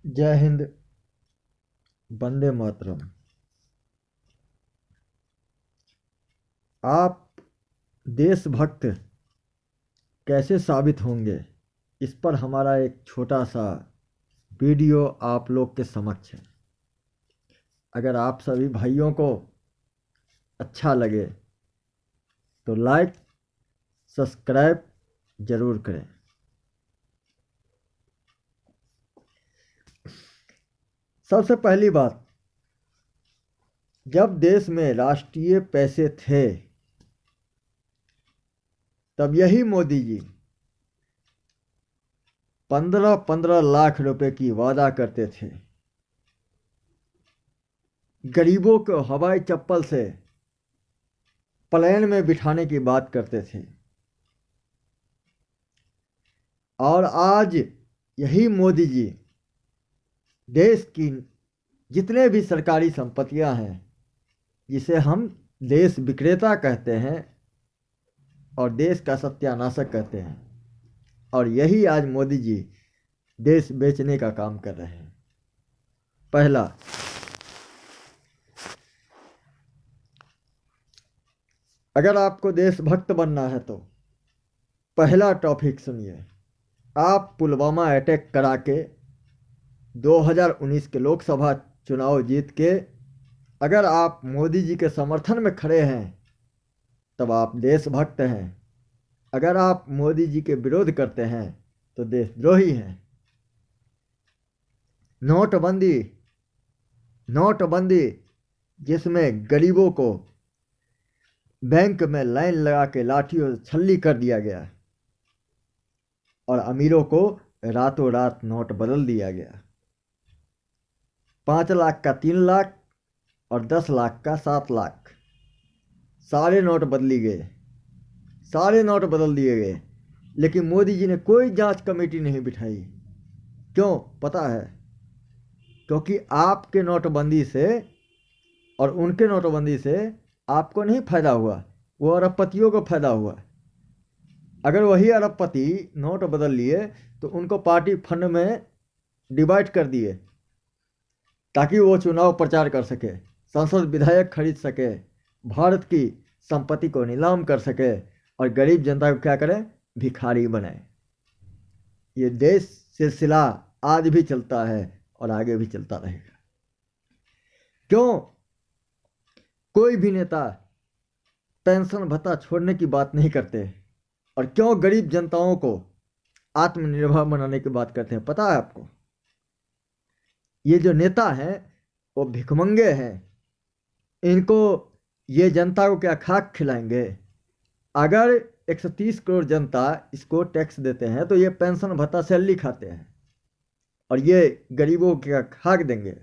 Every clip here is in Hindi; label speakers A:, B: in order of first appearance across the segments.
A: जय हिंद। वंदे मातरम। आप देशभक्त कैसे साबित होंगे, इस पर हमारा एक छोटा सा वीडियो आप लोग के समक्ष है। अगर आप सभी भाइयों को अच्छा लगे तो लाइक सब्सक्राइब जरूर करें। सबसे पहली बात, जब देश में राष्ट्रीय पैसे थे तब यही मोदी जी 15-15 लाख रुपए की वादा करते थे। गरीबों को हवाई चप्पल से प्लेन में बिठाने की बात करते थे। और आज यही मोदी जी देश की जितने भी सरकारी संपत्तियां हैं, जिसे हम देश विक्रेता कहते हैं और देश का सत्यानाशक कहते हैं, और यही आज मोदी जी देश बेचने का काम कर रहे हैं। पहला, अगर आपको देशभक्त बनना है तो पहला टॉपिक सुनिए। आप पुलवामा अटैक करा के 2019 के लोकसभा चुनाव जीत के अगर आप मोदी जी के समर्थन में खड़े हैं तब आप देशभक्त हैं। अगर आप मोदी जी के विरोध करते हैं तो देशद्रोही हैं। नोटबंदी जिसमें गरीबों को बैंक में लाइन लगा के लाठियों से छल्ली कर दिया गया और अमीरों को रातों रात नोट बदल दिया गया। 5 लाख का 3 लाख और 10 लाख का 7 लाख, सारे नोट बदली गए, सारे नोट बदल दिए गए। लेकिन मोदी जी ने कोई जांच कमेटी नहीं बिठाई। क्यों पता है? क्योंकि आपके नोटबंदी से और उनके नोटबंदी से आपको नहीं फायदा हुआ, वो अरबपतियों को फायदा हुआ। अगर वही अरबपति नोट बदल लिए तो उनको पार्टी फंड में डिवाइड कर दिए ताकि वो चुनाव प्रचार कर सके, संसद विधायक खरीद सके, भारत की संपत्ति को नीलाम कर सके और गरीब जनता को क्या करें? भिखारी बनाए। ये देश सिलसिला आज भी चलता है और आगे भी चलता रहेगा। क्यों कोई भी नेता पेंशन भत्ता छोड़ने की बात नहीं करते और क्यों गरीब जनताओं को आत्मनिर्भर बनाने की बात करते हैं? पता है आपको? ये जो नेता हैं वो भिखमंगे हैं। इनको ये जनता को क्या खाक खिलाएंगे? अगर 130 करोड़ जनता इसको टैक्स देते हैं तो ये पेंशन भत्ता सैलरी खाते हैं और ये गरीबों को क्या खाक देंगे?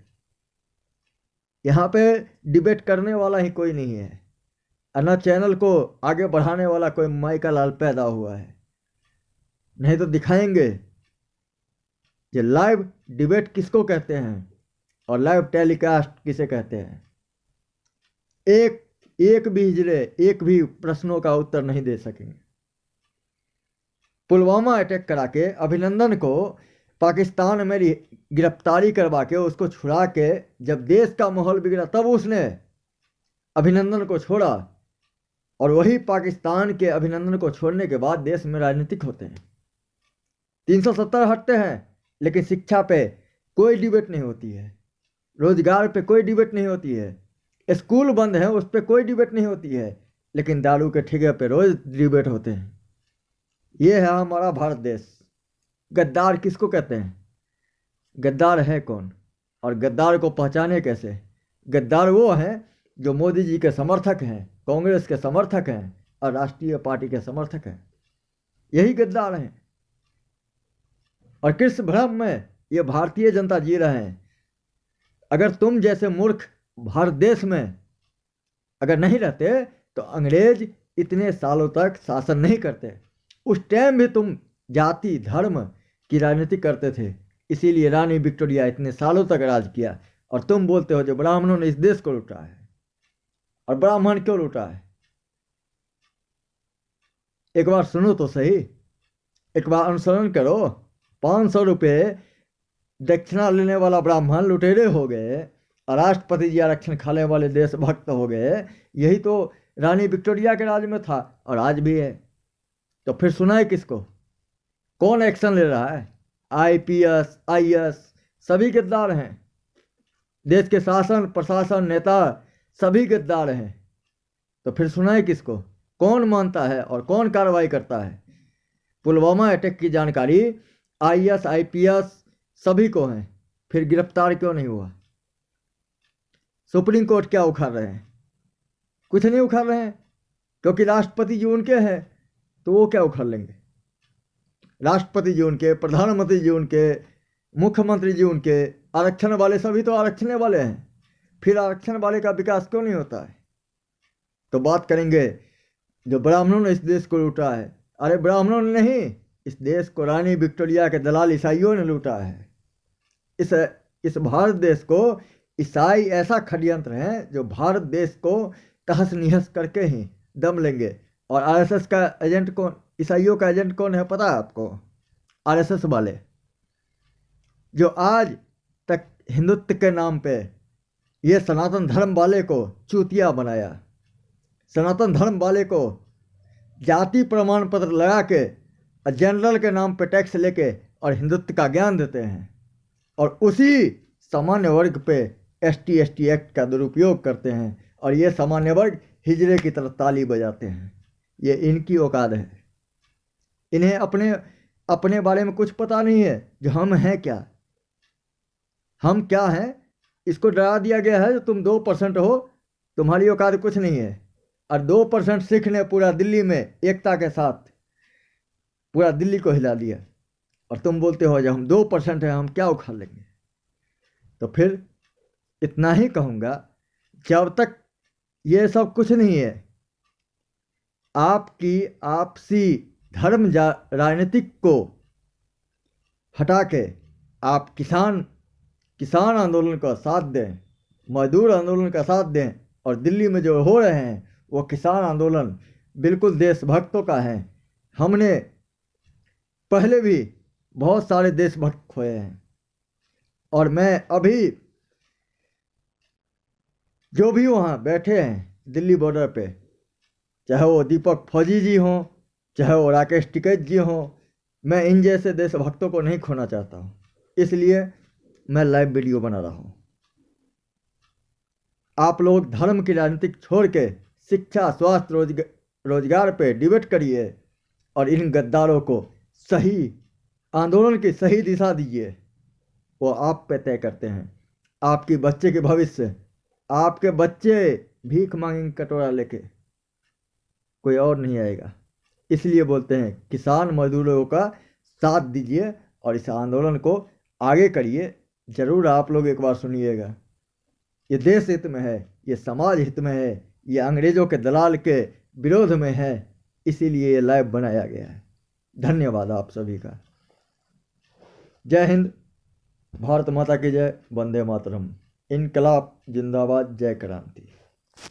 A: यहाँ पे डिबेट करने वाला ही कोई नहीं है, ना चैनल को आगे बढ़ाने वाला कोई माई का लाल पैदा हुआ है। नहीं तो दिखाएंगे ये लाइव डिबेट किसको कहते हैं और लाइव टेलीकास्ट किसे कहते हैं। एक भी हिजड़े एक भी प्रश्नों का उत्तर नहीं दे सकेंगे। पुलवामा अटैक करा के अभिनंदन को पाकिस्तान में गिरफ्तारी करवा के उसको छुड़ा के जब देश का माहौल बिगड़ा तब उसने अभिनंदन को छोड़ा, और वही पाकिस्तान के अभिनंदन को छोड़ने के बाद देश में राजनीतिक होते हैं। 370 हटते हैं लेकिन शिक्षा पे कोई डिबेट नहीं होती है, रोजगार पे कोई डिबेट नहीं होती है, स्कूल बंद है उस पर कोई डिबेट नहीं होती है, लेकिन दारू के ठेके पे रोज डिबेट होते हैं। ये है हमारा भारत देश। गद्दार किसको कहते हैं? गद्दार है कौन और गद्दार को पहचाने कैसे? गद्दार वो हैं जो मोदी जी के समर्थक हैं, कांग्रेस के समर्थक हैं और राष्ट्रीय पार्टी के समर्थक हैं। यही गद्दार हैं। और किस भ्रम में ये भारतीय जनता जी रहे हैं? अगर तुम जैसे मूर्ख भारत देश में अगर नहीं रहते तो अंग्रेज इतने सालों तक शासन नहीं करते। उस टाइम भी तुम जाति धर्म की राजनीति करते थे, इसीलिए रानी विक्टोरिया इतने सालों तक राज किया। और तुम बोलते हो जो ब्राह्मणों ने इस देश को लूटा है। और ब्राह्मण क्यों लूटा है? एक बार सुनो तो सही, एक बार अनुसरण करो। 500 रुपये दक्षिणा लेने वाला ब्राह्मण लुटेरे हो गए और राष्ट्रपति जी आरक्षण खाने वाले देशभक्त हो गए। यही तो रानी विक्टोरिया के राज में था और आज भी है। तो फिर सुनाए किसको? कौन एक्शन ले रहा है? आईपीएस आईएएस सभी गद्दार हैं। देश के शासन प्रशासन नेता सभी गद्दार हैं। तो फिर सुनाए किसको? कौन मानता है और कौन कार्रवाई करता है? पुलवामा अटैक की जानकारी आईएएस आईपीएस सभी को है, फिर गिरफ्तार क्यों नहीं हुआ? सुप्रीम कोर्ट क्या उखाड़ रहे हैं? कुछ नहीं उखाड़ रहे हैं, क्योंकि राष्ट्रपति जी उनके हैं, तो वो क्या उखाड़ लेंगे? राष्ट्रपति जी उनके, प्रधानमंत्री जी उनके, मुख्यमंत्री जी उनके, आरक्षण वाले सभी तो आरक्षण वाले हैं, फिर आरक्षण वाले का विकास क्यों नहीं होता है? तो बात करेंगे जो ब्राह्मणों ने इस देश को लूटा है। अरे ब्राह्मणों ने नहीं, इस देश को रानी विक्टोरिया के दलाल ईसाइयों ने लूटा है। इस भारत देश को ईसाई ऐसा षड्यंत्र है जो भारत देश को तहस नहस करके ही दम लेंगे। और आरएसएस का एजेंट कौन, ईसाइयों का एजेंट कौन है पता है आपको? आरएसएस वाले, जो आज तक हिंदुत्व के नाम पे ये सनातन धर्म वाले को चूतिया बनाया, सनातन धर्म वाले को जाति प्रमाण पत्र लगा के जनरल के नाम पे टैक्स लेके और हिंदुत्व का ज्ञान देते हैं, और उसी सामान्य वर्ग पे एसटी एक्ट का दुरुपयोग करते हैं, और ये सामान्य वर्ग हिजड़े की तरह ताली बजाते हैं। ये इनकी औकात है। इन्हें अपने बारे में कुछ पता नहीं है जो हम हैं क्या, हम क्या हैं। इसको डरा दिया गया है जो तुम 2% हो, तुम्हारी औकात कुछ नहीं है। और 2% सिख ने पूरा दिल्ली में एकता के साथ पूरा दिल्ली को हिला दिया, और तुम बोलते हो जब हम 2% हैं हम क्या उखाड़ लेंगे। तो फिर इतना ही कहूँगा, जब तक ये सब कुछ नहीं है, आपकी आपसी धर्म राजनीतिक को हटा के आप किसान आंदोलन का साथ दें, मजदूर आंदोलन का साथ दें। और दिल्ली में जो हो रहे हैं वो किसान आंदोलन बिल्कुल देशभक्तों का है। हमने पहले भी बहुत सारे देशभक्त खोए हैं, और मैं अभी जो भी वहाँ बैठे हैं दिल्ली बॉर्डर पे, चाहे वो दीपक फौजी जी हों, चाहे वो राकेश टिकैत जी हों, मैं इन जैसे देशभक्तों को नहीं खोना चाहता हूँ। इसलिए मैं लाइव वीडियो बना रहा हूँ। आप लोग धर्म की राजनीति छोड़ के शिक्षा, स्वास्थ्य, रोजगार पे डिबेट करिए, और इन गद्दारों को सही आंदोलन की सही दिशा दीजिए। वो आप पे तय करते हैं। आपकी बच्चे के भविष्य, आपके बच्चे भीख मांगेंगे कटोरा लेके, कोई और नहीं आएगा। इसलिए बोलते हैं किसान मजदूरों का साथ दीजिए और इस आंदोलन को आगे करिए। जरूर आप लोग एक बार सुनिएगा। ये देश हित में है, ये समाज हित में है, ये अंग्रेजों के दलाल के विरोध में है। इसीलिए ये लाइव बनाया गया है। धन्यवाद आप सभी का। जय हिंद, भारत माता की जय, वंदे मातरम, इनकलाब जिंदाबाद, जय क्रांति।